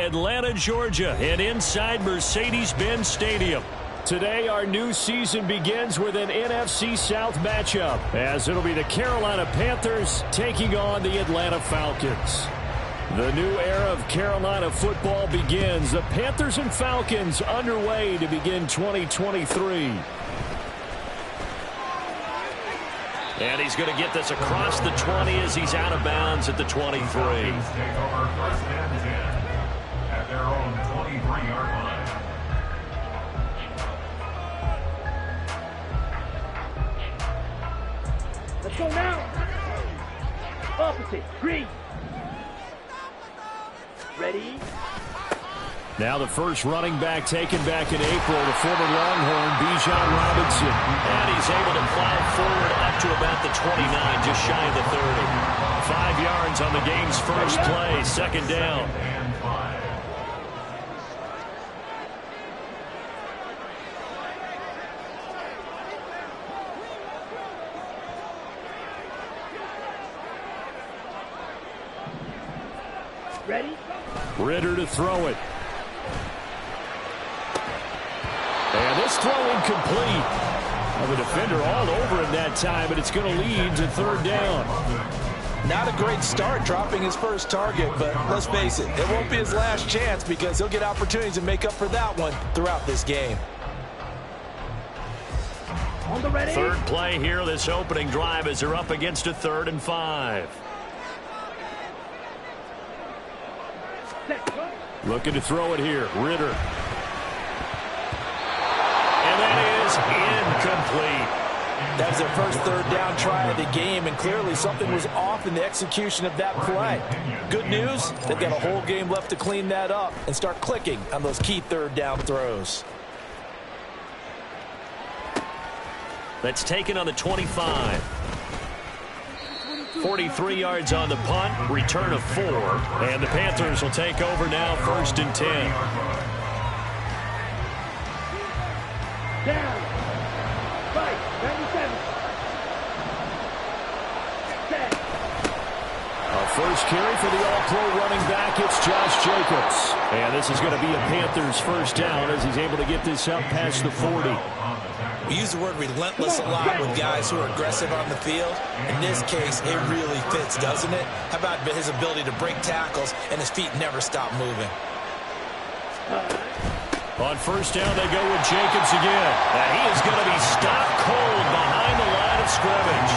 Atlanta, Georgia, and inside Mercedes-Benz Stadium. Today, our new season begins with an NFC South matchup, as it'll be the Carolina Panthers taking on the Atlanta Falcons. The new era of Carolina football begins. The Panthers and Falcons underway to begin 2023. And he's going to get this across the 20 as he's out of bounds at the 23. Take over first and 10 at their own 23-yard line. Let's go now. Opposite. Green. Ready? Now the first running back taken back in April, the former Longhorn, Bijan Robinson. And he's able to plow forward up to about the 29, just shy of the 30. 5 yards on the game's first play, second down. Ready? Ritter to throw it. And this throw incomplete. Well, the defender all over him that time, but it's going to lead to third down. Not a great start dropping his first target, but let's face it, it won't be his last chance because he'll get opportunities to make up for that one throughout this game. On the ready. Third play here, this opening drive as they're up against a 3rd and 5. Looking to throw it here, Ritter. And that is incomplete. That was their first third down try of the game, and clearly something was off in the execution of that play. Good news, they've got a whole game left to clean that up and start clicking on those key third down throws. That's taken on the 25. 43 yards on the punt, return of 4. And the Panthers will take over now, 1st and 10. Down. Right. 97. Set. A first carry for the all-pro running back. It's Josh Jacobs. And this is going to be a Panthers first down as he's able to get this up past the 40. We use the word relentless a lot with guys who are aggressive on the field. In this case, it really fits, doesn't it? How about his ability to break tackles and his feet never stop moving? On first down, they go with Jacobs again. And he is going to be stopped cold behind the line of scrimmage.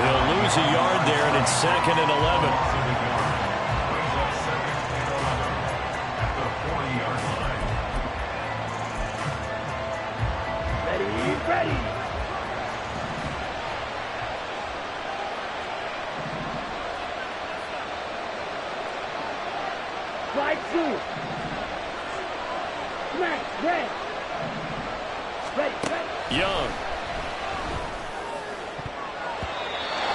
He'll lose a yard there, and it's 2nd and 11. Ready. Slide through. Smash. Red. Ready. Young.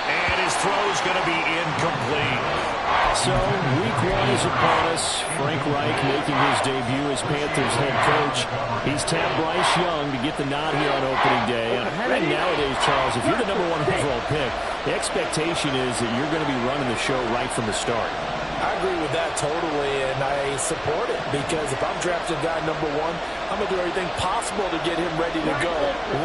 And his throw is going to be incomplete. So, week 1 is upon us. Frank Reich making his debut as Panthers head coach. He's tapped Bryce Young to get the nod here on opening day. And I think nowadays, Charles, if you're the #1 overall pick, the expectation is that you're going to be running the show right from the start. I agree with that totally, and I support it because if I'm drafting guy #1, I'm going to do everything possible to get him ready to go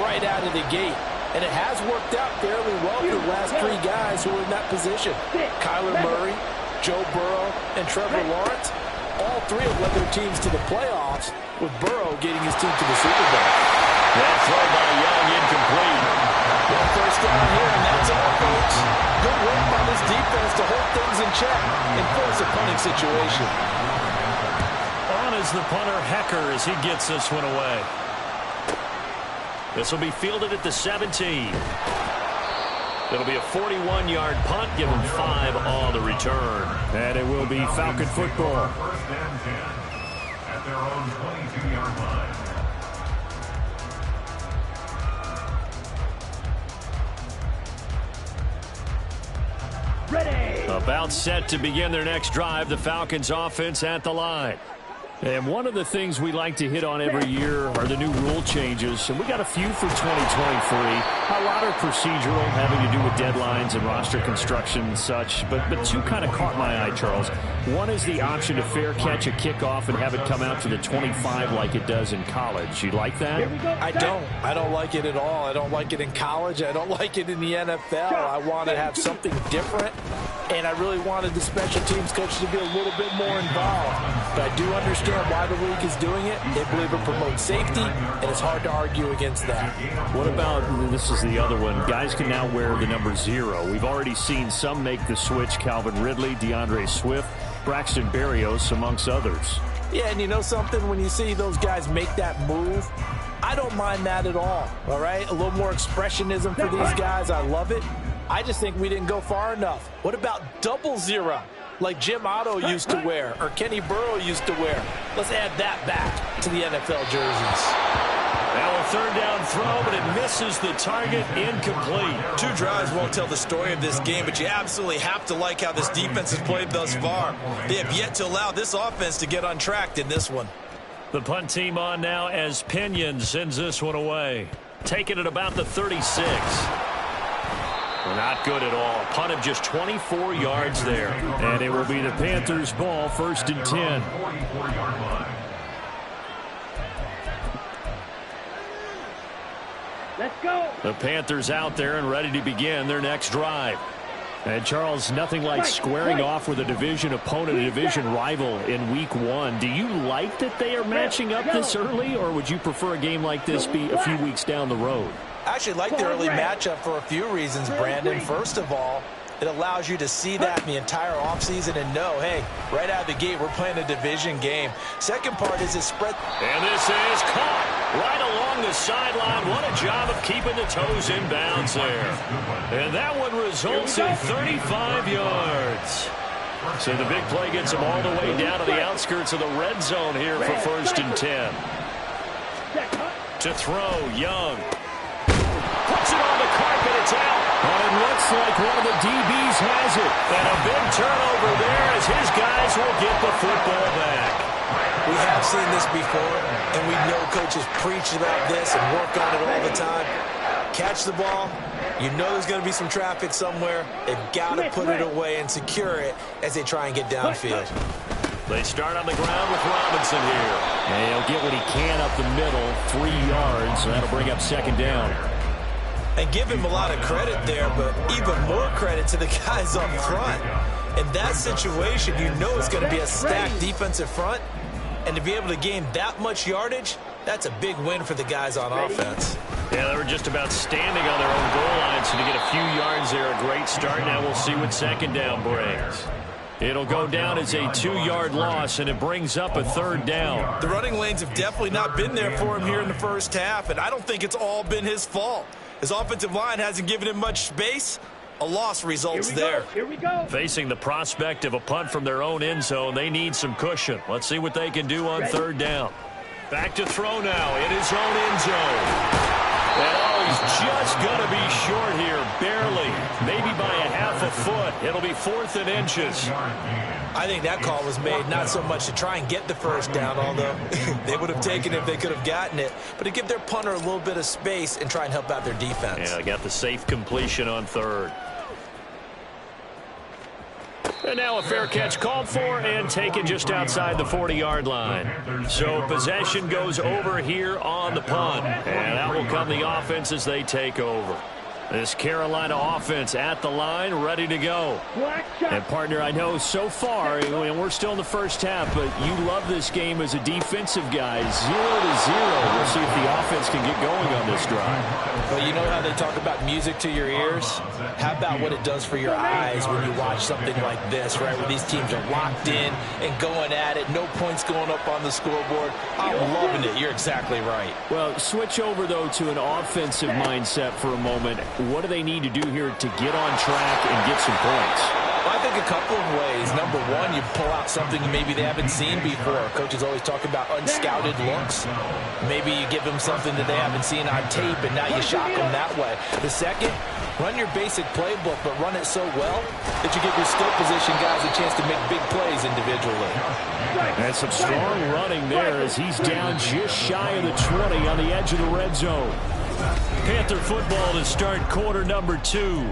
right out of the gate. And it has worked out fairly well for the last 3 guys who are in that position. Kyler Murray, Joe Burrow, and Trevor Lawrence, all 3 have led their teams to the playoffs, with Burrow getting his team to the Super Bowl. That throw by Young incomplete. Well, first down here, and that's all, folks. Good work by this defense to hold things in check and force a punting situation. On is the punter, Hecker, as he gets this one away. This will be fielded at the 17. It'll be a 41-yard punt, give him 5 on the return. And it will be Falcon football. First and 10 at their own 22-yard line. Ready. About set to begin their next drive. The Falcons offense at the line. And one of the things we like to hit on every year are the new rule changes. And we got a few for 2023. A lot are procedural, having to do with deadlines and roster construction and such. But two kind of caught my eye, Charles. One is the option to fair catch a kickoff and have it come out to the 25 like it does in college. You like that? I don't. I don't like it at all. I don't like it in college. I don't like it in the NFL. I want to have something different. And I really wanted the special teams coach to be a little bit more involved. But I do understand why the league is doing it. They believe it promotes safety, and it's hard to argue against that. What about, this is the other one, guys can now wear the number 0. We've already seen some make the switch, Calvin Ridley, DeAndre Swift, Braxton Berrios, amongst others. Yeah, and you know something? When you see those guys make that move, I don't mind that at all right? A little more expressionism for these guys. I love it. I just think we didn't go far enough. What about 00? Like Jim Otto used to wear or Kenny Burrow used to wear. Let's add that back to the NFL jerseys. Now a third down throw, but it misses the target, incomplete. 2 drives won't tell the story of this game, but you absolutely have to like how this defense has played thus far. They have yet to allow this offense to get untracked in this one. The punt team on now as Pinion sends this one away. Taking it about the 36. Not good at all. Punt of just 24 yards there. And it will be the Panthers' ball, 1st and 10. Let's go. The Panthers out there and ready to begin their next drive. And Charles, nothing like squaring off with a division opponent, a division rival in week 1. Do you like that they are matching up this early, or would you prefer a game like this be a few weeks down the road? I actually like the early matchup for a few reasons, Brandon. First of all, it allows you to see that in the entire offseason and know, hey, right out of the gate, we're playing a division game. Second part is it spread. And this is caught right along the sideline. What a job of keeping the toes in bounds there. And that one results in 35 yards. So the big play gets them all the way down to the outskirts of the red zone here for 1st and 10. To throw, Young. Puts it on the carpet, it's out. And it looks like one of the DBs has it. And a big turnover there as his guys will get the football back. We have seen this before, and we know coaches preach about this and work on it all the time. Catch the ball. You know there's going to be some traffic somewhere. They've got to put it away and secure it as they try and get downfield. They start on the ground with Robinson here. And he'll get what he can up the middle, 3 yards. So that'll bring up 2nd down. And give him a lot of credit there, but even more credit to the guys up front. In that situation, you know it's going to be a stacked defensive front. And to be able to gain that much yardage, that's a big win for the guys on offense. Yeah, they were just about standing on their own goal line, so to get a few yards there, a great start. Now we'll see what 2nd down brings. It'll go down as a 2-yard loss, and it brings up a 3rd down. The running lanes have definitely not been there for him here in the first half, and I don't think it's all been his fault. His offensive line hasn't given him much space. A loss results there. Here we go. Facing the prospect of a punt from their own end zone, they need some cushion. Let's see what they can do on 3rd down. Back to throw now in his own end zone. And he's just going to be short here, barely. Maybe by a half a foot. It'll be 4th and inches. I think that call was made not so much to try and get the 1st down, although they would have taken it if they could have gotten it, but to give their punter a little bit of space and try and help out their defense. Yeah, got the safe completion on 3rd. And now a fair catch called for and taken just outside the 40-yard line. So possession goes over here on the punt. And out will come the offense as they take over. This Carolina offense at the line, ready to go. And, partner, I know so far, and we're still in the first half, but you love this game as a defensive guy. 0-0. We'll see if the offense can get going on this drive. Well, you know how they talk about music to your ears? How about what it does for your eyes when you watch something like this, right, where these teams are locked in and going at it, no points going up on the scoreboard. I'm loving it. You're exactly right. Well, switch over, though, to an offensive mindset for a moment. What do they need to do here to get on track and get some points? Well, I think a couple of ways. Number one, you pull out something maybe they haven't seen before. Coaches always talk about unscouted looks. Maybe you give them something that they haven't seen on tape, and now you shock them that way. The second, run your basic playbook, but run it so well that you give your skill position guys a chance to make big plays individually. And some strong running there as he's down just shy of the 20 on the edge of the red zone. Panther football to start quarter number 2.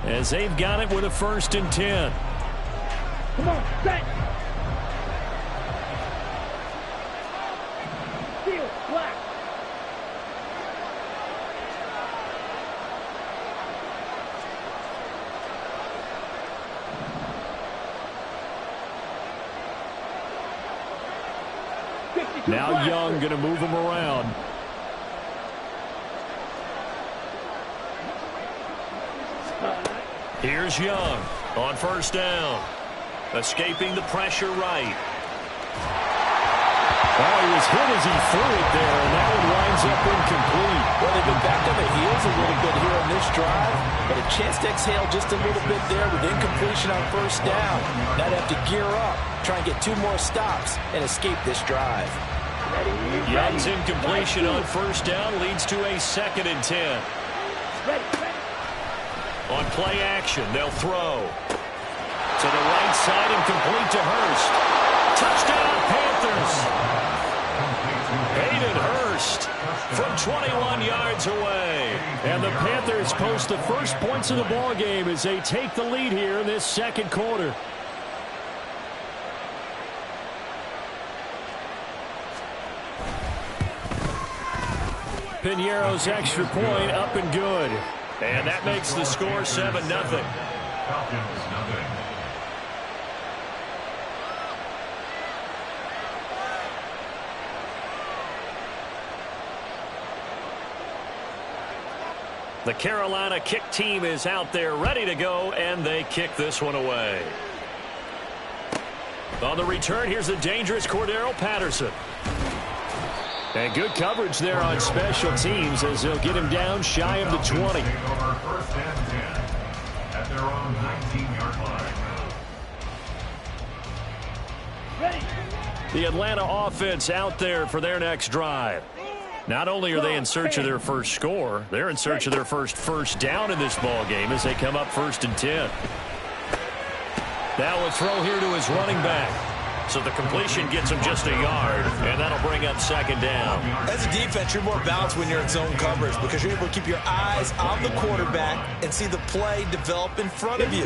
As they've got it with a 1st and 10. Come on, set. Steal, black. Now Young going to move him around. Here's Young on 1st down. Escaping the pressure right. Oh, he was hit as he threw it there, and that one winds up incomplete. Well, they've been back on the heels a little bit here on this drive, but a chance to exhale just a little bit there with incompletion on 1st down. Now they have to gear up, try and get 2 more stops, and escape this drive. Young's incompletion on 1st down leads to a 2nd and 10. Ready. On play action, they'll throw. To the right side and complete to Hurst. Touchdown, Panthers. Hayden Hurst from 21 yards away. And the Panthers post the first points of the ball game as they take the lead here in this 2nd quarter. Piñeiro's extra point up and good. And that makes the score 7-0. Falcons, nothing. The Carolina kick team is out there ready to go, and they kick this one away. On the return, here's the dangerous Cordero Patterson. And good coverage there on special teams as they'll get him down shy of the 20. Over 1st and 10 at their own 19-yard line. Ready. The Atlanta offense out there for their next drive. Not only are they in search of their first score, they're in search of their first down in this ball game as they come up 1st and 10. Now a throw here to his running back. So the completion gets him just a yard, and that'll bring up 2nd down. As a defense, you're more balanced when you're in zone coverage because you're able to keep your eyes on the quarterback and see the play develop in front of you.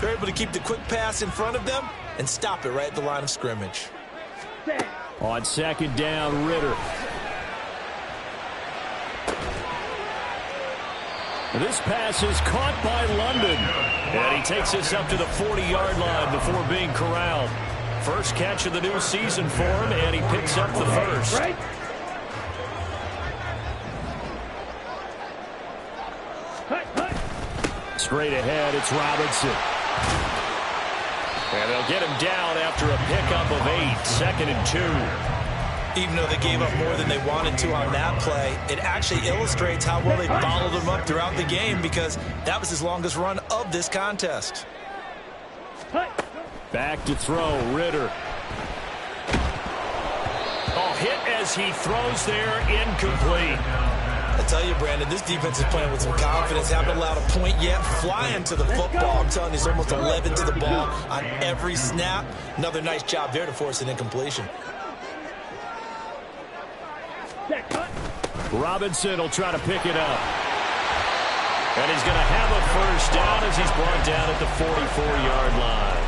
You're able to keep the quick pass in front of them and stop it right at the line of scrimmage. On 2nd down, Ritter. This pass is caught by London. And he takes us up to the 40-yard line before being corralled. First catch of the new season for him, and he picks up the first. Straight ahead, it's Robinson. And they'll get him down after a pickup of 8, 2nd and 2. Even though they gave up more than they wanted to on that play, it actually illustrates how well they followed him up throughout the game because that was his longest run of this contest. Back to throw, Ritter. Oh, hit as he throws there, incomplete. I tell you, Brandon, this defense is playing with some confidence. Haven't allowed a point yet. Flying to the football. I'm telling you, it's almost 11 to the ball on every snap. Another nice job there to force an incompletion. Robinson will try to pick it up. And he's going to have a first down as he's brought down at the 44-yard line.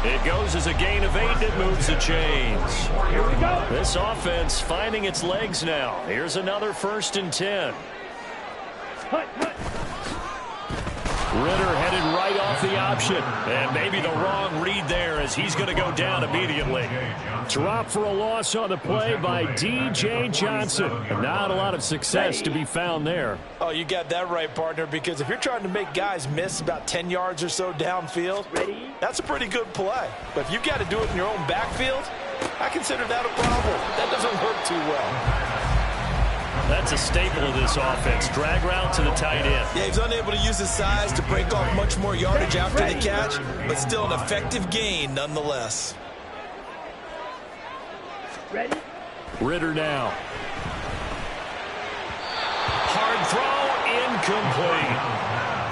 It goes as a gain of 8. It moves the chains. Here we go. This offense finding its legs now. Here's another 1st and 10. Ritter headed right off the option. And maybe the wrong read there as he's going to go down immediately. Drop for a loss on the play by D.J. Johnson. Not a lot of success to be found there. Oh, you got that right, partner, because if you're trying to make guys miss about 10 yards or so downfield, that's a pretty good play. But if you've got to do it in your own backfield, I consider that a problem. That doesn't work too well. That's a staple of this offense. Drag route to the tight end. Yeah, he's unable to use his size to break off much more yardage after the catch, but still an effective gain nonetheless. Ready? Ritter now. Hard throw, incomplete.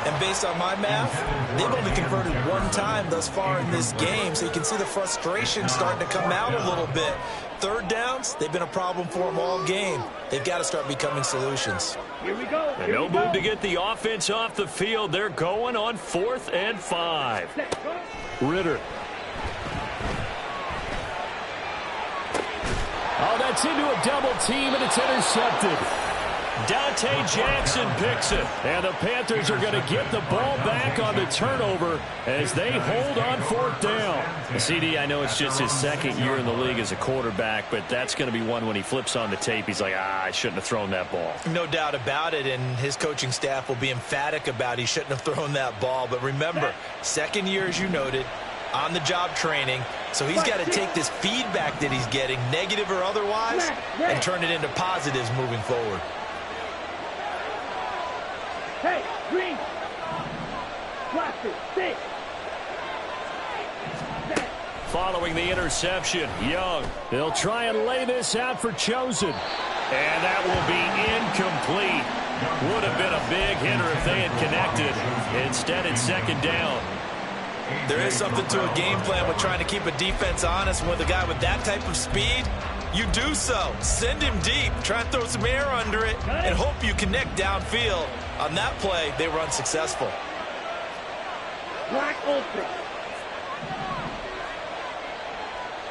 And based on my math, they've only converted one time thus far in this game, so you can see the frustration starting to come out a little bit. Third downs, they've been a problem for them all game. They've got to start becoming solutions. Here we go. And no move to get the offense off the field. They're going on 4th and 5. Ritter. Oh, that's into a double team, and it's intercepted. Dante Jackson picks it, and the Panthers are going to get the ball back on the turnover as they hold on 4th down. CD, I know it's just his 2nd year in the league as a quarterback, but that's going to be one when he flips on the tape. He's like, I shouldn't have thrown that ball. No doubt about it, and his coaching staff will be emphatic about he shouldn't have thrown that ball. But remember, 2nd year, as you noted, on-the-job training, so he's got to take this feedback that he's getting, negative or otherwise, and turn it into positives moving forward. Hey, green. Watch it. Six. Following the interception, Young. They'll try and lay this out for Chosen. And that will be incomplete. Would have been a big hitter if they had connected. Instead, it's 2nd down. There is something to a game plan with trying to keep a defense honest. With a guy with that type of speed, you do so. Send him deep. Try and throw some air under it and hope you connect downfield. On that play, they were unsuccessful. Black open.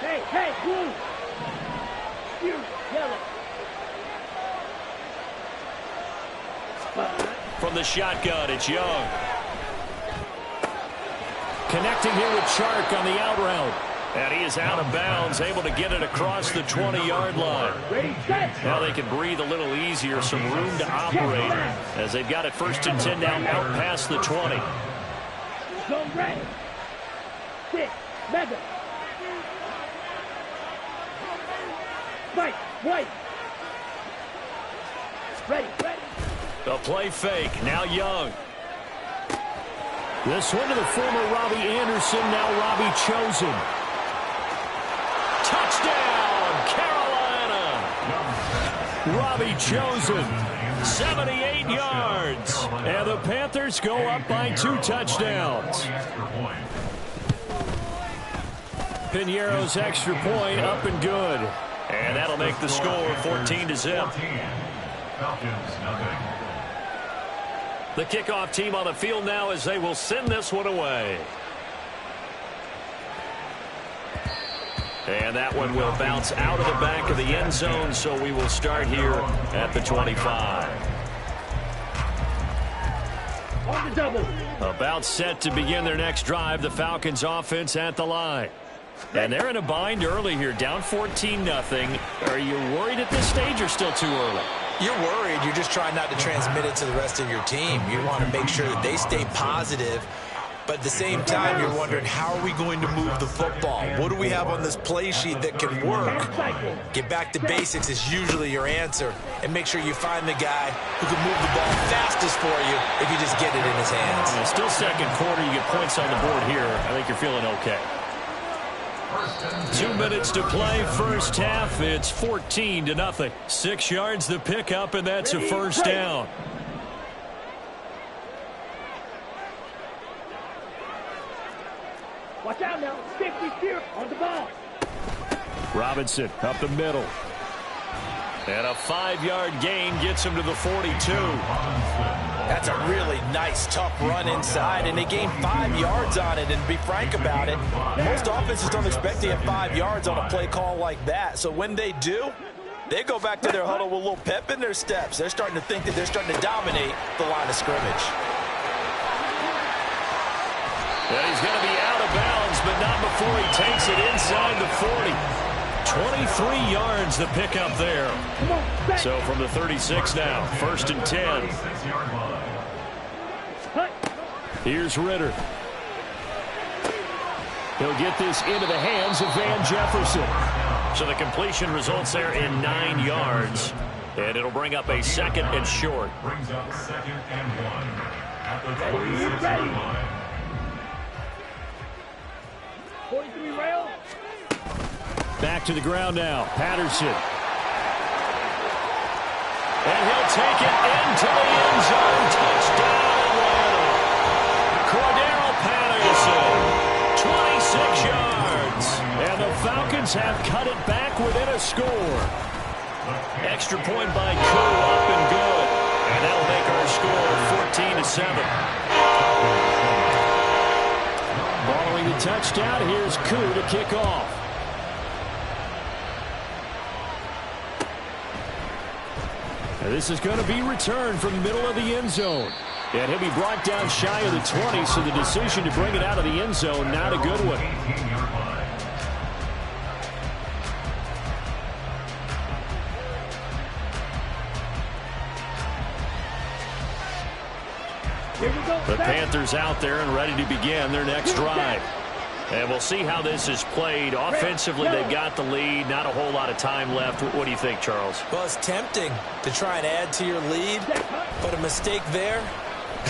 Hey, blue. You, yellow. From the shotgun, it's Young. Connecting here with Chark on the out route. And he is out of bounds, able to get it across the 20-yard line. Now they can breathe a little easier, some room to operate as they've got it 1st and 10 now out past the 20. Zone ready. 6, mega. Spike, white. Ready. The play fake, now Young. This one to the former Robbie Anderson, now Robbie Chosen. Touchdown, Carolina! Robbie Chosen, 78 yards. And the Panthers go up by 2 touchdowns. Piñeiro's extra point up and good. And that'll make the score 14-0. Falcons, nothing. The kickoff team on the field now as they will send this one away. And that one will bounce out of the back of the end zone, so we will start here at the 25. On the double. About set to begin their next drive, the Falcons offense at the line. And they're in a bind early here, down 14-0. Are you worried at this stage or still too early? You're worried. You're just trying not to transmit it to the rest of your team. You want to make sure that they stay positive. But at the same time, you're wondering, how are we going to move the football? What do we have on this play sheet that can work? Get back to basics is usually your answer. And make sure you find the guy who can move the ball fastest for you if you just get it in his hands. Yeah, still 2nd quarter. You get points on the board here. I think you're feeling okay. 2 minutes to play, 1st half. It's 14-0. 6 yards the pickup, and that's a 1st down. Watch out now. Safety here on the ball. Robinson up the middle. And a 5-yard gain gets him to the 42. That's a really nice, tough run inside, and they gained 5 yards on it. And to be frank about it, most offenses don't expect to get 5 yards on a play call like that. So when they do, they go back to their huddle with a little pep in their steps. They're starting to think that they're starting to dominate the line of scrimmage. And he's going to be out of bounds, but not before he takes it inside the 40. 23 yards the pickup there. So from the 36 now, 1st and 10. Here's Ritter. He'll get this into the hands of Van Jefferson. So the completion results there in 9 yards. And it'll bring up a 2nd and short. Brings up 2nd and 1 at the 26-yard line. 43 rail. Back to the ground now. Patterson. And he'll take it into the end zone. Touchdown, Atlanta. Cordero Patterson, 26 yards. And the Falcons have cut it back within a score. Extra point by Koo, up and good. And that'll make our score 14-7. Following the touchdown, here's Koo to kick off. And this is going to be returned from the middle of the end zone. And he'll be brought down shy of the 20, so the decision to bring it out of the end zone, not a good one. The Panthers out there and ready to begin their next drive. And we'll see how this is played. Offensively, they've got the lead. Not a whole lot of time left. What do you think, Charles? Well, it's tempting to try and add to your lead, but a mistake there,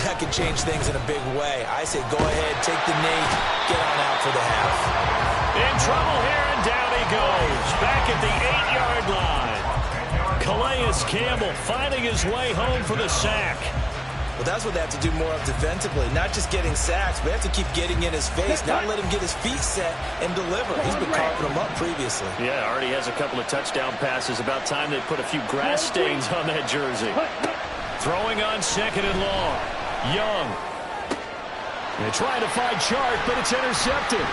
that could change things in a big way. I say go ahead, take the knee, get on out for the half. In trouble here, and down he goes. Back at the 8-yard line. Calais Campbell finding his way home for the sack. Well, that's what they have to do more of defensively. Not just getting sacks, but they have to keep getting in his face, not let him get his feet set and deliver. He's been carving them up previously. Yeah, already has a couple of touchdown passes. About time they put a few grass stains on that jersey. Throwing on 2nd and long. Young. They try to find Chark, but it's intercepted.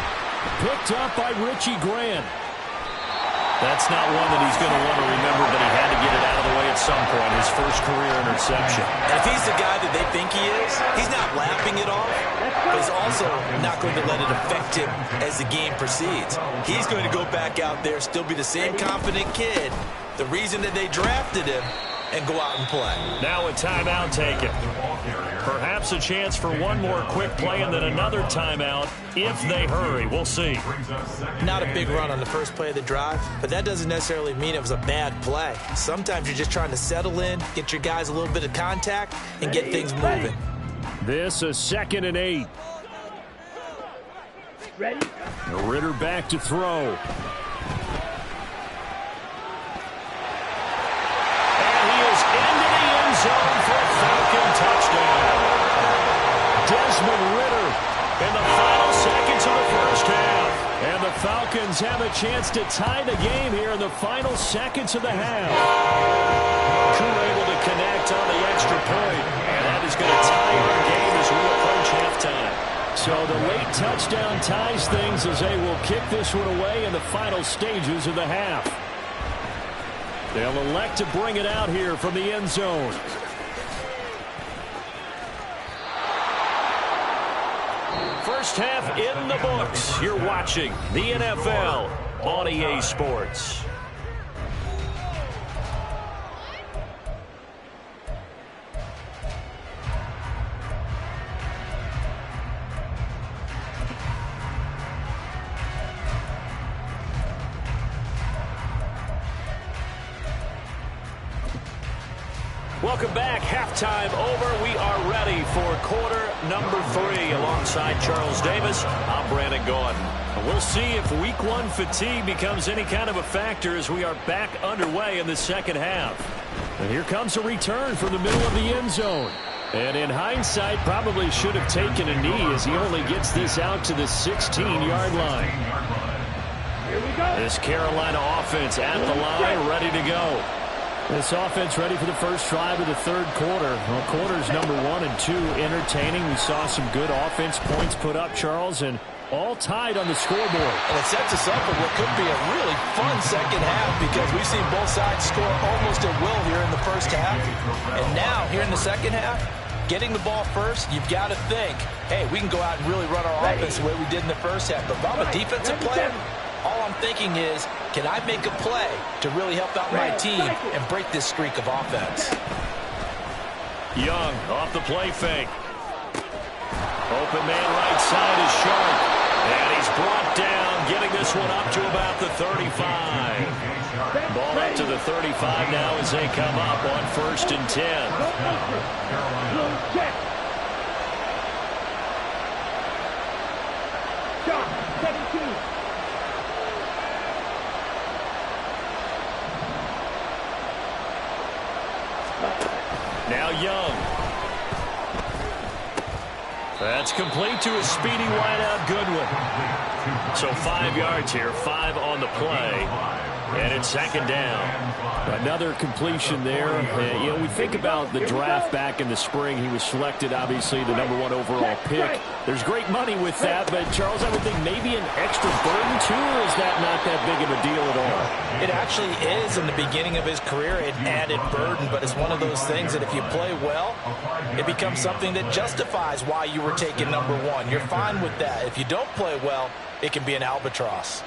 Picked up by Richie Grant. That's not one that he's going to want to remember, but he had to get it out of the way at some point. His first career interception. And if he's the guy that they think he is, he's not laughing it off, but he's also not going to let it affect him as the game proceeds. He's going to go back out there, still be the same confident kid, the reason that they drafted him, and go out and play. Now a timeout taken. Perhaps a chance for one more quick play and then another timeout if they hurry. We'll see. Not a big run on the first play of the drive, but that doesn't necessarily mean it was a bad play. Sometimes you're just trying to settle in, get your guys a little bit of contact, and get things moving. This is 2nd and 8. Ready? Ritter back to throw. Zone for a Falcon touchdown. Desmond Ritter in the final seconds of the first half. And the Falcons have a chance to tie the game here in the final seconds of the half. Koo able to connect on the extra point. And that is going to tie our game as we approach halftime. So the late touchdown ties things as they will kick this one away in the final stages of the half. They'll elect to bring it out here from the end zone. First half in the books. You're watching the NFL on EA Sports. Welcome back. Halftime over. We are ready for quarter number 3. Alongside Charles Davis, I'm Brandon Gordon. We'll see if week 1 fatigue becomes any kind of a factor as we are back underway in the second half. And here comes a return from the middle of the end zone. And in hindsight, probably should have taken a knee as he only gets this out to the 16-yard line. Here we go. This Carolina offense at the line, ready to go. This offense ready for the first drive of the third quarter. Well, quarters number 1 and 2 entertaining. We saw some good offense points put up, Charles, and all tied on the scoreboard. And it sets us up for what could be a really fun second half because we've seen both sides score almost at will here in the first half. And now, here in the second half, getting the ball first, you've got to think, hey, we can go out and really run our offense the way we did in the first half. But if I'm a defensive player, all I'm thinking is, can I make a play to really help out my team and break this streak of offense? Young off the play fake. Open man right side is Sharp. And he's brought down, getting this one up to about the 35. Ball up to the 35 now as they come up on 1st and 10. Check. Shot. 17. Now Young. That's complete to a speedy wideout Goodwin. So 5 yards here, 5 on the play. And it's 2nd down. Another completion there. You know, we think about the draft back in the spring. He was selected, obviously, the #1 overall pick. There's great money with that, but, Charles, I would think maybe an extra burden, too, or is that not that big of a deal at all? It actually is in the beginning of his career, an added burden, but it's one of those things that if you play well, it becomes something that justifies why you were taken #1. You're fine with that. If you don't play well, it can be an albatross.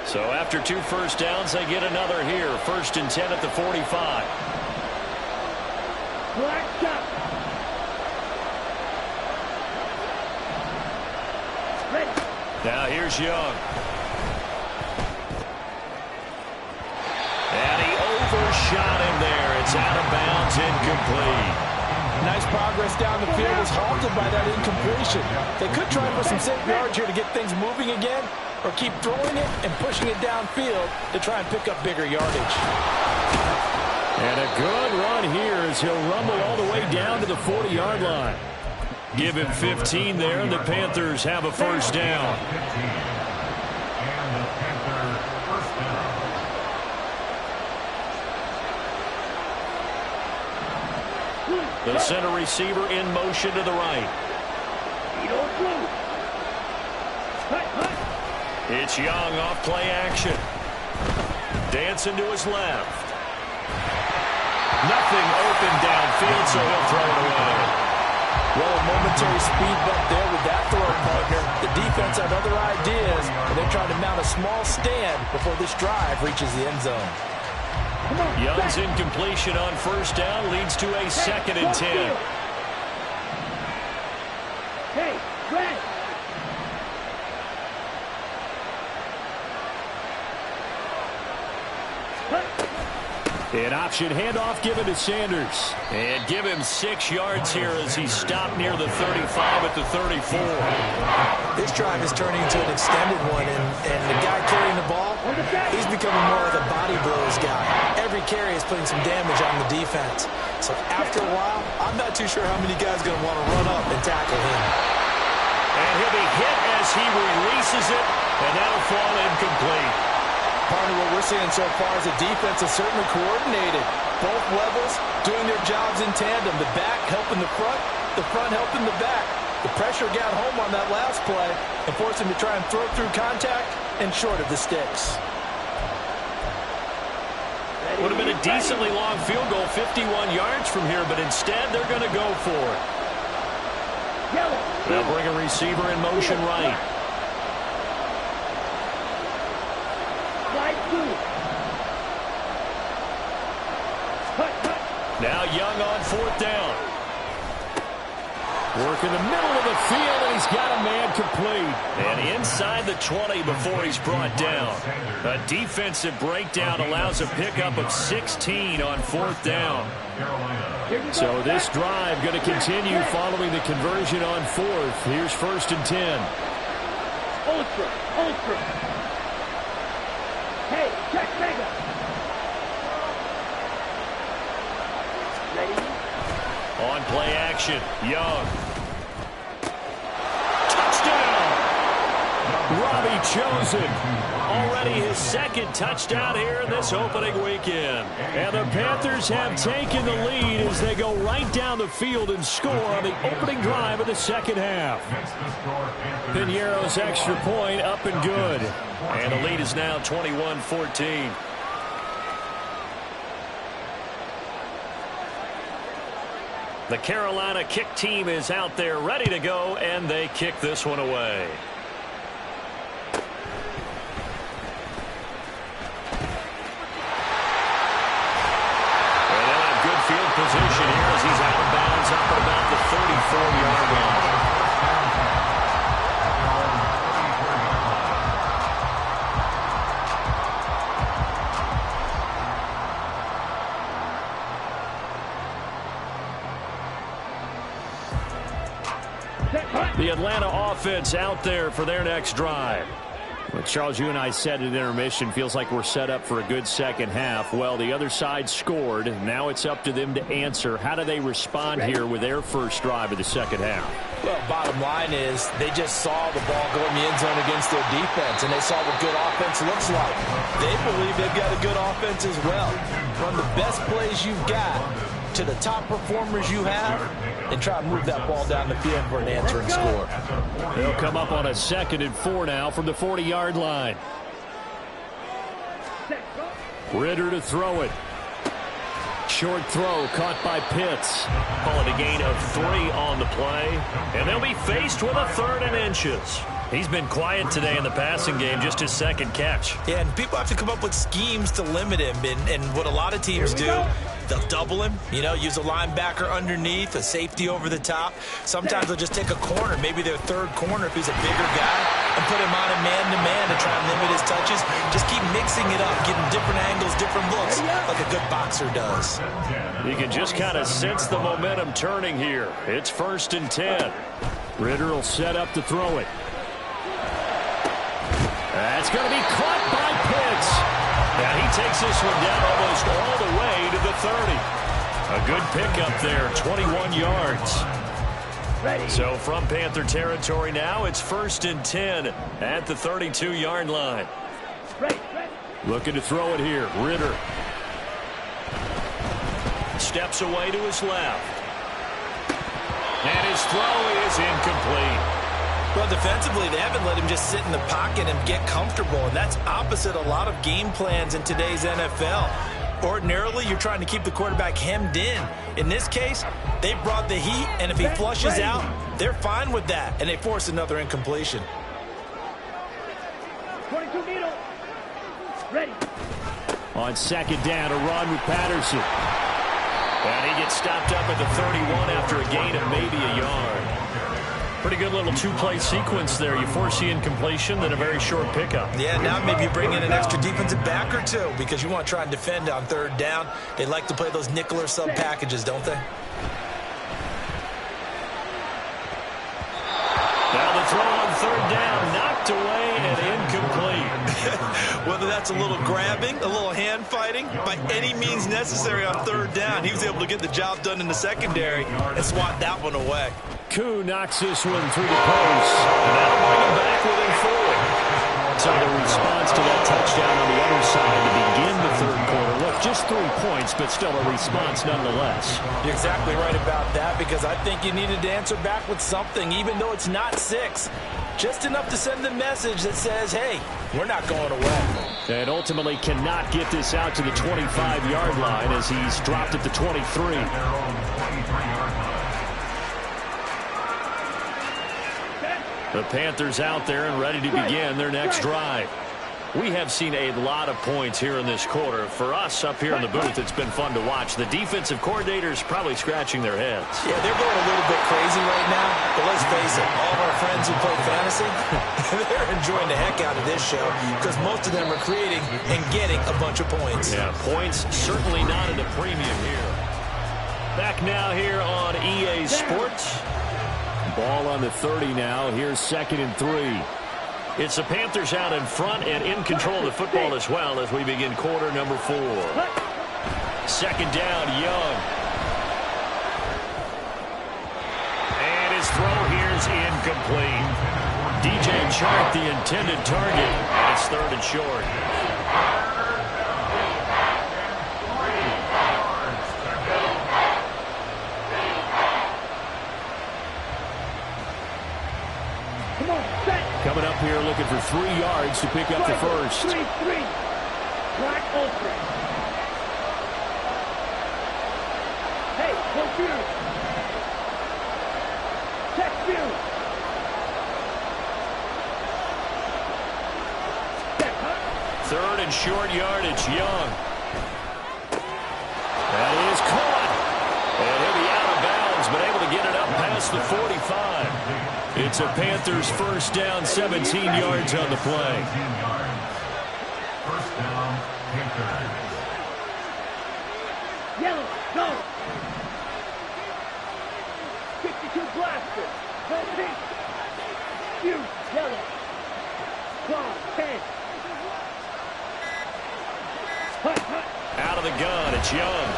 So after 2 first downs, they get another here. 1st and 10 at the 45. Black shot. Ready. Now here's Young. And he overshot him there. It's out of bounds, incomplete. Nice progress down the field was halted by that incompletion. They could try for some safe yards here to get things moving again, or keep throwing it and pushing it downfield to try and pick up bigger yardage. And a good run here as he'll rumble all the way down to the 40-yard line. Give him 15 there, and the Panthers have a 1st down. The center receiver in motion to the right. It's Young off play action. Dancing to his left. Nothing open downfield, so he'll throw it away. Well, a momentary speed bump there with that throw partner. The defense had other ideas, and they're trying to mount a small stand before this drive reaches the end zone. Young's incompletion on 1st down leads to a 2nd and 10. Hey, Brad. An option handoff given to Sanders. And give him 6 yards here as he stopped near the 35 at the 34. This drive is turning into an extended one, and the guy carrying the ball, he's becoming more of the body blows guy. Every carry is putting some damage on the defense. So after a while, I'm not too sure how many guys are going to want to run up and tackle him. And he'll be hit as he releases it, and that'll fall incomplete. Partner, what we're seeing so far is the defense is certainly coordinated. Both levels doing their jobs in tandem. The back helping the front helping the back. The pressure got home on that last play and forced him to try and throw through contact and short of the sticks. Would have been a decently long field goal, 51 yards from here, but instead they're going to go for it. They'll bring a receiver in motion right. Now Young on 4th down. Work in the middle of the field, and he's got a man complete. And inside the 20 before he's brought down. A defensive breakdown allows a pickup of 16 on 4th down. So this drive going to continue following the conversion on 4th. Here's 1st and 10. Ultra. Hey, check mega. Ready? On play action, Young. Touchdown! Robbie Chosen. Already his 2nd touchdown here in this opening weekend. And the Panthers have taken the lead as they go right down the field and score on the opening drive of the 2nd half. Piñeiro's extra point up and good. And the lead is now 21-14. The Carolina kick team is out there ready to go, and they kick this one away. And they'll have good field position here as he's out of bounds up at about the 34-yard line. The Atlanta offense out there for their next drive. Well, Charles, you and I said at intermission, feels like we're set up for a good second half. Well, the other side scored. Now it's up to them to answer. How do they respond here with their first drive of the second half? Well, bottom line is they just saw the ball go in the end zone against their defense, and they saw what good offense looks like. They believe they've got a good offense as well. Run the best plays you've got to the top performers you have, and try to move that ball down the field for an answering score. They'll come up on a 2nd and 4 now from the 40-yard line. Ritter to throw it. Short throw caught by Pitts. Call it a gain of 3 on the play. And they'll be faced with a 3rd and inches. He's been quiet today in the passing game, just his 2nd catch. Yeah, and people have to come up with schemes to limit him. And what a lot of teams do, they'll double him, use a linebacker underneath, a safety over the top. Sometimes they'll just take a corner, maybe their 3rd corner if he's a bigger guy, and put him on a man-to-man to try and limit his touches. Just keep mixing it up, getting different angles, different looks, like a good boxer does. You can just kind of sense the momentum turning here. It's 1st and 10. Ritter will set up to throw it. That's going to be caught by Pitts. Now he takes this one down almost all the way to the 30. A good pickup there, 21 yards. So from Panther territory now, it's 1st and 10 at the 32-yard line. Looking to throw it here, Ritter. Steps away to his left. And his throw is incomplete. Well, defensively, they haven't let him just sit in the pocket and get comfortable, and that's opposite a lot of game plans in today's NFL. Ordinarily, you're trying to keep the quarterback hemmed in. In this case, they brought the heat, and if he flushes out, they're fine with that, and they force another incompletion. 22 needle. Ready. On 2nd down, a run with Patterson. And he gets stopped up at the 31 after a gain of maybe a yard. Pretty good little 2-play sequence there. You force the incompletion, then a very short pickup. Yeah, now maybe you bring in an extra defensive back or two because you want to try and defend on 3rd down. They like to play those nickel or sub packages, don't they? Now the throw on 3rd down, knocked away and incomplete. Whether that's a little grabbing, a little hand fighting, by any means necessary on 3rd down, he was able to get the job done in the secondary and swat that one away. Koo knocks this one through the post. And that'll bring him back within 4. So the response to that touchdown on the other side to begin the 3rd quarter. Look, just 3 points, but still a response nonetheless. You're exactly right about that, because I think you needed to answer back with something, even though it's not 6. Just enough to send the message that says, hey, we're not going away. And ultimately cannot get this out to the 25-yard line as he's dropped at the 23. The Panthers out there and ready to begin their next drive. We have seen a lot of points here in this quarter. For us up here in the booth, it's been fun to watch. The defensive coordinators probably scratching their heads. Yeah, they're going a little bit crazy right now. But let's face it, all of our friends who play fantasy, they're enjoying the heck out of this show because most of them are creating and getting a bunch of points. Yeah, points certainly not at a premium here. Back now here on EA Sports. Ball on the 30 now. Here's 2nd and 3. It's the Panthers out in front and in control of the football as well as we begin quarter number 4. 2nd down, Young. And his throw here's incomplete. DJ Chark, the intended target. It's 3rd and short. Coming up here looking for 3 yards to pick up the first. 3-3. Black open. Hey, confused. Check view. Third and short yardage, Young. That is caught. And he'll be out of bounds, but able to get it up past the 45. It's a Panthers first down, 17 yards on the play. First down, Panthers. Yellow, go. 52 blaster. 13. fuse. Yellow. Claw. 10. Hut, hut. Out of the gun, it's Young.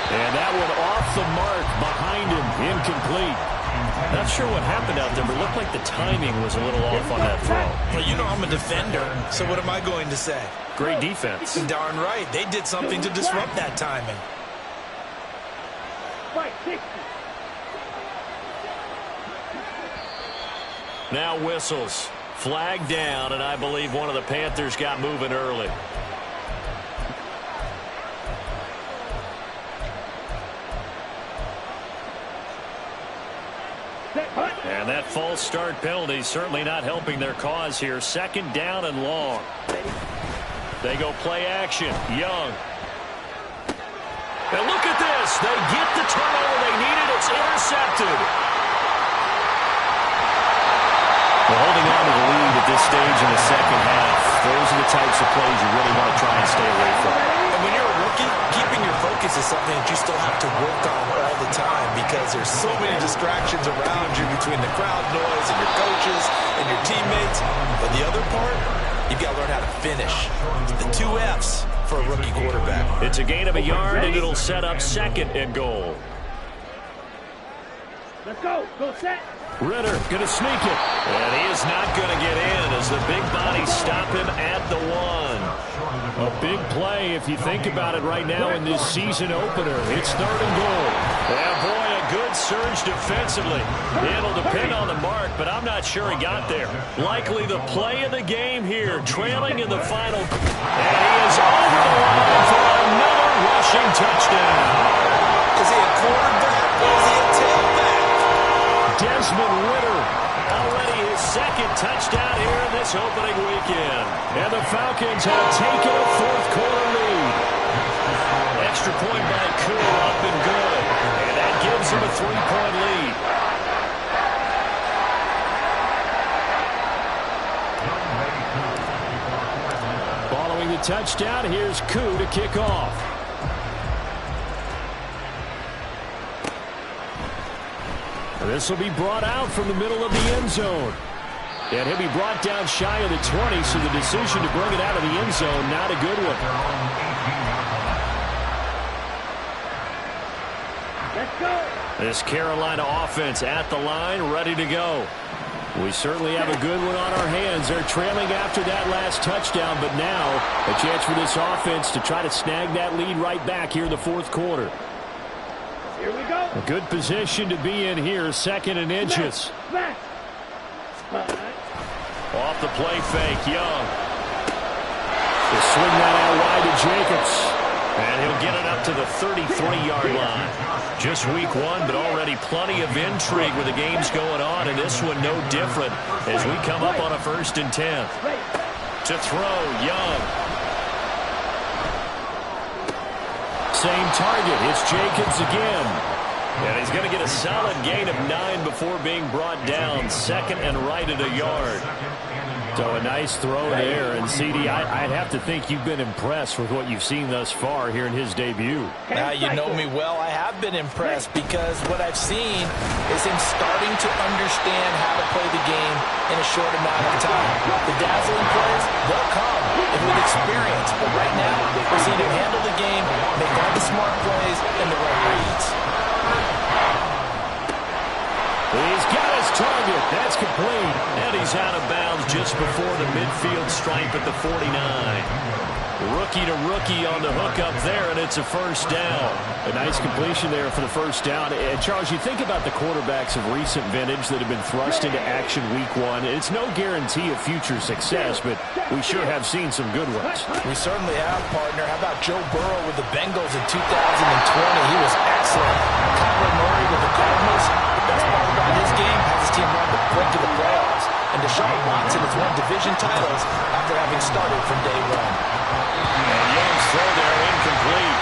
And that one off the mark behind him, incomplete. Not sure what happened out there, but it looked like the timing was a little off on that throw. Well, you know I'm a defender, so what am I going to say? Great defense. Darn right. They did something to disrupt that timing. Fight, 60. Now whistles. Flag down, and I believe one of the Panthers got moving early. And that false start penalty certainly not helping their cause here. Second down and long. They go play action. Young. And look at this. They get the turnover they needed. It's intercepted. Well, holding on to the lead at this stage in the second half, those are the types of plays you really want to try and stay away from. And when you're a rookie, keeping your focus is something that you still have to work on all the time because there's so many distractions around you between the crowd noise and your coaches and your teammates. But the other part, you've got to learn how to finish. The 2 F's for a rookie quarterback. It's a gain of a yard, and it'll set up second and goal. Let's go. Go set. Ritter going to sneak it. And he is not going to get in as the big bodies stop him at the 1. A big play if you think about it right now in this season opener. It's third and goal. And boy, a good surge defensively. It'll depend on the mark, but I'm not sure he got there. Likely the play of the game here, trailing in the final. And he is over the line for another rushing touchdown. Is he a quarterback or is he a tailback? Desmond Ritter, already his second touchdown here in this opening weekend. And the Falcons have taken a fourth-quarter lead. Extra point by Koo, up and good. And that gives them a 3-point lead. Following the touchdown, here's Koo to kick off. This will be brought out from the middle of the end zone. And he'll be brought down shy of the 20, so the decision to bring it out of the end zone, not a good one. Let's go. This Carolina offense at the line, ready to go. We certainly have a good one on our hands. They're trailing after that last touchdown, but now a chance for this offense to try to snag that lead right back here in the fourth quarter. Here we go. A good position to be in here, second and inches. Smash. Off the play fake, Young. They swing that out wide to Jacobs. And he'll get it up to the 33-yard line. Just week 1, but already plenty of intrigue with the games going on, and this one no different as we come up on a 1st and 10. To throw, Young. Same target. It's Jacobs again. And he's going to get a solid gain of 9 before being brought down. Second and right at a yard. So a nice throw there. And, CD, I'd have to think you've been impressed with what you've seen thus far here in his debut. Now, you know me well. I have been impressed because what I've seen is him starting to understand how to play the game in a short amount of time. The dazzling plays, they'll come and with experience. But right now, we're seeing him handle the game, make all the smart plays, and the right reads. He's got his target. That's complete. And he's out of bounds just before the midfield stripe at the 49. Rookie to rookie on the hook up there, and it's a first down. A nice completion there for the first down. And Charles, you think about the quarterbacks of recent vintage that have been thrust into action week 1. It's no guarantee of future success, but we sure have seen some good ones. We certainly have, partner. How about Joe Burrow with the Bengals in 2020? He was excellent. Kyler Murray with the Cardinals. The best part about his game has his team run the brink of the playoffs. And Deshaun Watson has won division titles after having started from day 1. And Young's throw there incomplete.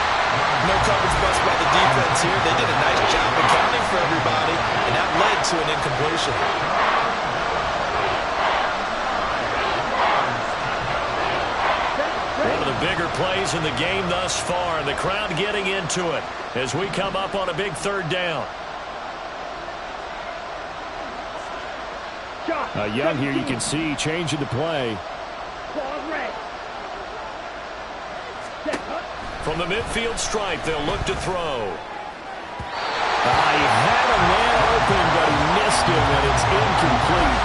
No coverage bust by the defense here. They did a nice job accounting for everybody, and that led to an incompletion. One of the bigger plays in the game thus far. The crowd getting into it as we come up on a big third down. Young here, you can see changing the play. Ball red. Set, hut. From the midfield stripe, they'll look to throw. He had a man open, but he missed him, and it's incomplete.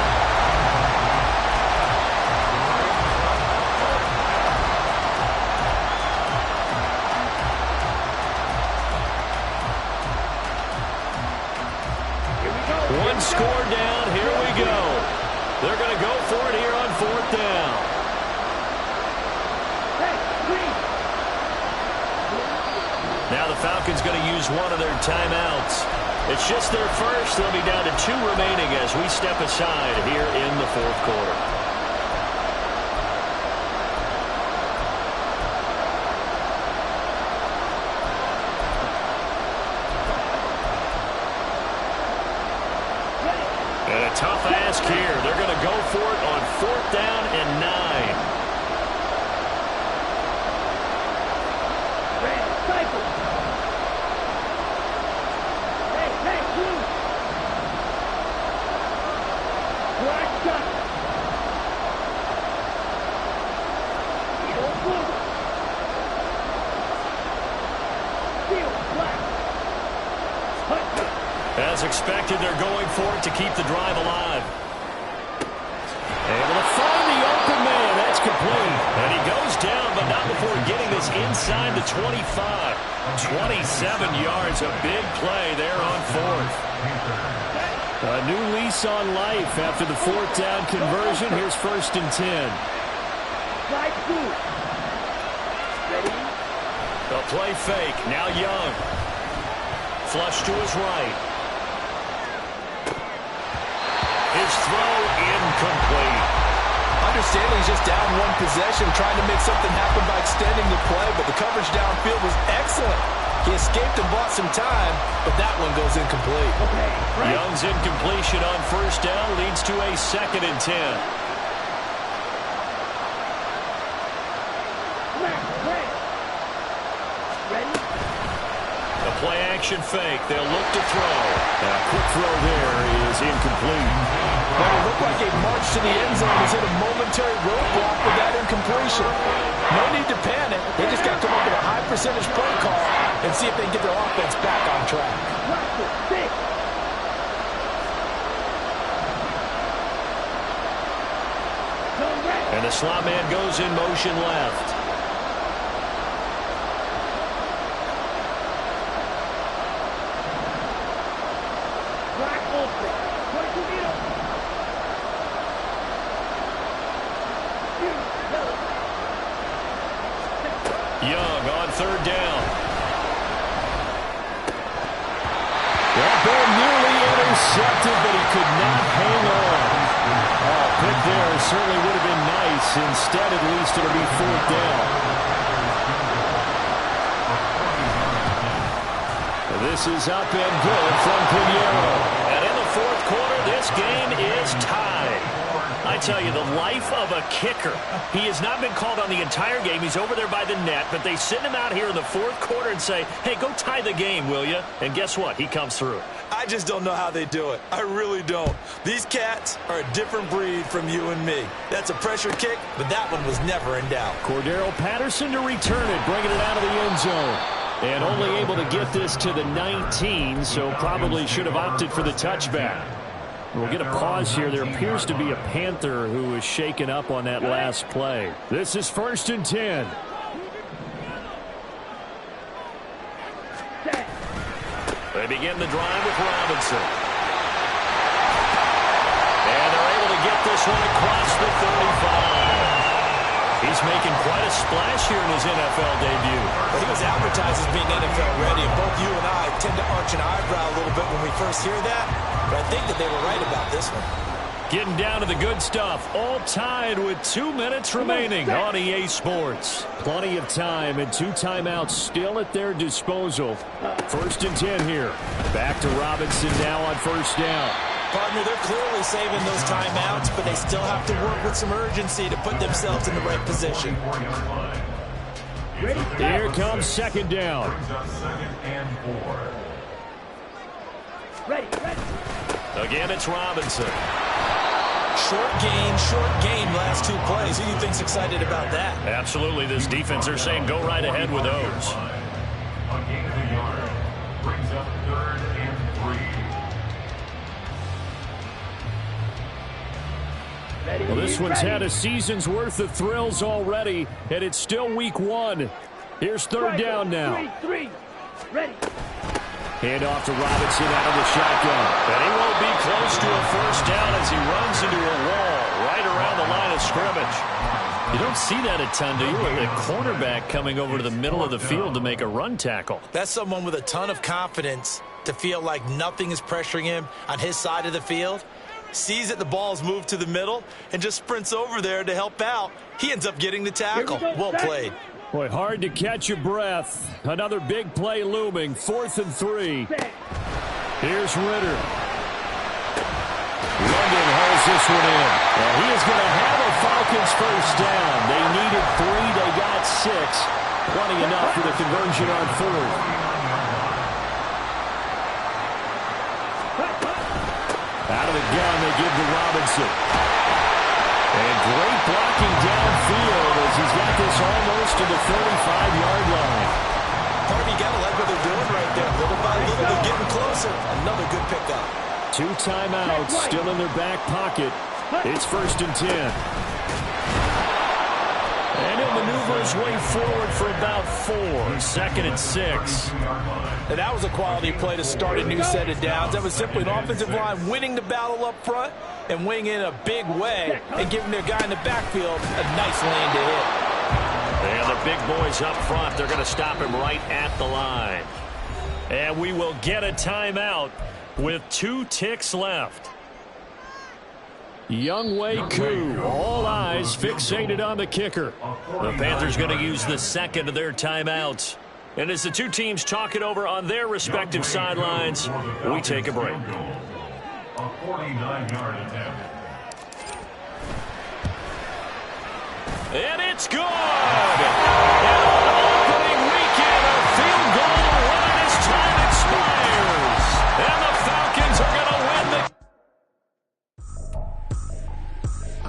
One score down, here we go. They're going to go for it here on 4th down. Now the Falcons going to use one of their timeouts. It's just their first. They'll be down to 2 remaining as we step aside here in the 4th quarter. And a tough ask here. They're going to go for it on 4th down and 9. As expected, they're going for it to keep the drive alive. Able to find the open man. That's complete. And he goes down, but not before getting this inside the 25. 27 yards, a big play there on 4th. A new lease on life after the 4th down conversion. Here's 1st and 10. Ready? A play fake. Now Young. Flush to his right. His throw incomplete. Understanding he's just down 1 possession, trying to make something happen by extending the play, but the coverage downfield was excellent. He escaped and bought some time, but that one goes incomplete. Okay, right. Young's incompletion on 1st down leads to a 2nd and 10. Ready? The play action fake. They'll look to throw. A quick throw there is incomplete. But it looked like a march to the end zone has hit a momentary roadblock with that incompletion. No need to panic. They just got to come up with a high percentage play call and see if they can get their offense back on track. And the slot man goes in motion left. Young on 3rd down. That ball nearly intercepted, but he could not hang on. Oh, pick there certainly would have been nice. Instead, at least it'll be 4th down. This is up and good from Pinheiro. And in the 4th quarter, this game is tied. I tell you, the life of a kicker. He has not been called on the entire game. He's over there by the net, but they send him out here in the 4th quarter and say, hey, go tie the game, will you? And guess what? He comes through. I just don't know how they do it. I really don't. These cats are a different breed from you and me. That's a pressure kick, but that one was never in doubt. Cordero Patterson to return it, bringing it out of the end zone. And only able to get this to the 19, so probably should have opted for the touchback. We'll get a pause here. There appears to be a Panther who was shaken up on that last play. This is 1st and 10. They begin the drive with Robinson. And they're able to get this one across the 35. He's making quite a splash here in his NFL debut. But he was advertised as being NFL ready, and both you and I tend to arch an eyebrow a little bit when we first hear that. But I think that they were right about this one. Getting down to the good stuff. All tied with 2 minutes remaining on EA Sports. Plenty of time and 2 timeouts still at their disposal. 1st and 10 here. Back to Robinson now on 1st down. Partner, they're clearly saving those timeouts, but they still have to work with some urgency to put themselves in the right position. Here comes 2nd down. Ready. Again, it's Robinson. Short game last two plays. Who do you think's excited about that? Absolutely. This defense, they're saying go right ahead with those. A gain of a yard brings up 3rd and 3. Well, this one's had a season's worth of thrills already, and it's still week 1. Here's 3rd down now. Three. Ready. Hand off to Robinson out of the shotgun. And he won't be close to a first down as he runs into a wall right around the line of scrimmage. You don't see that a ton, do you? With a cornerback coming over to the middle of the field to make a run tackle. That's someone with a ton of confidence to feel like nothing is pressuring him on his side of the field. Sees that the ball's moved to the middle and just sprints over there to help out. He ends up getting the tackle. Well played. Boy, hard to catch your breath. Another big play looming. 4th and 3. Here's Ritter. London holds this one in. And he is going to have a Falcons first down. They needed 3. They got 6. Plenty enough for the conversion on 4th. Out of the gun, they give to Robinson. And great blocking downfield as he's got this almost to the 35-yard line. Harvey, got to like what they're doing right there. Little by little, they're getting closer. Another good pickup. 2 timeouts still in their back pocket. It's 1st and 10. And he'll maneuver his way forward for about 4. 2nd and 6. And that was a quality play to start a new set of downs. That was simply an offensive line winning the battle up front and winning in a big way and giving their guy in the backfield a nice lane to hit. And the big boys up front, they're going to stop him right at the line. And we will get a timeout with 2 ticks left. Younghoe Koo, all eyes fixated on the kicker. The Panthers going to use the 2nd of their timeouts. And as the 2 teams talk it over on their respective sidelines, we take a break. A 49-yard attempt. And it's good! And on opening weekend, a field goal right as time expires. And the Falcons are going to win the...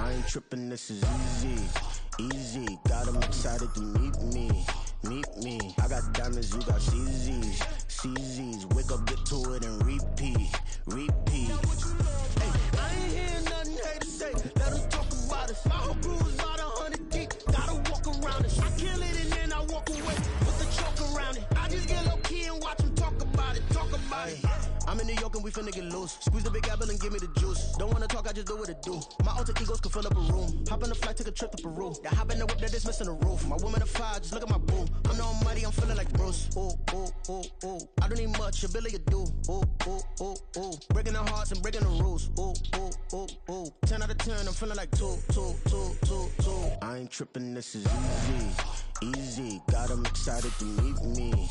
I ain't tripping, this is easy. Got 'em excited to meet me. I got diamonds, you got CZs. Wake up, get to it, and repeat. Hey, I ain't hear nothing hate to say. Let us talk about it. My whole crew is about 100 deep. Gotta walk around it. I kill it and then I walk away with the choke around it. I just get low key and watch them talk about it. I'm in New York and we finna get loose. Squeeze the big apple and give me the juice. Don't wanna talk, I just do what it do. My alter egos can fill up a room. Hop on a flight, take a trip to Peru. That hop in the whip that is missing the roof. My woman a 5, just look at my boo. I'm no money, I'm feeling like Bruce. Ooh. I don't need much, ability to do. Ooh. Breaking the hearts and breaking the rules. Ooh. 10 out of 10, I'm feeling like 2. I ain't tripping, this is easy. Got 'em excited to meet me.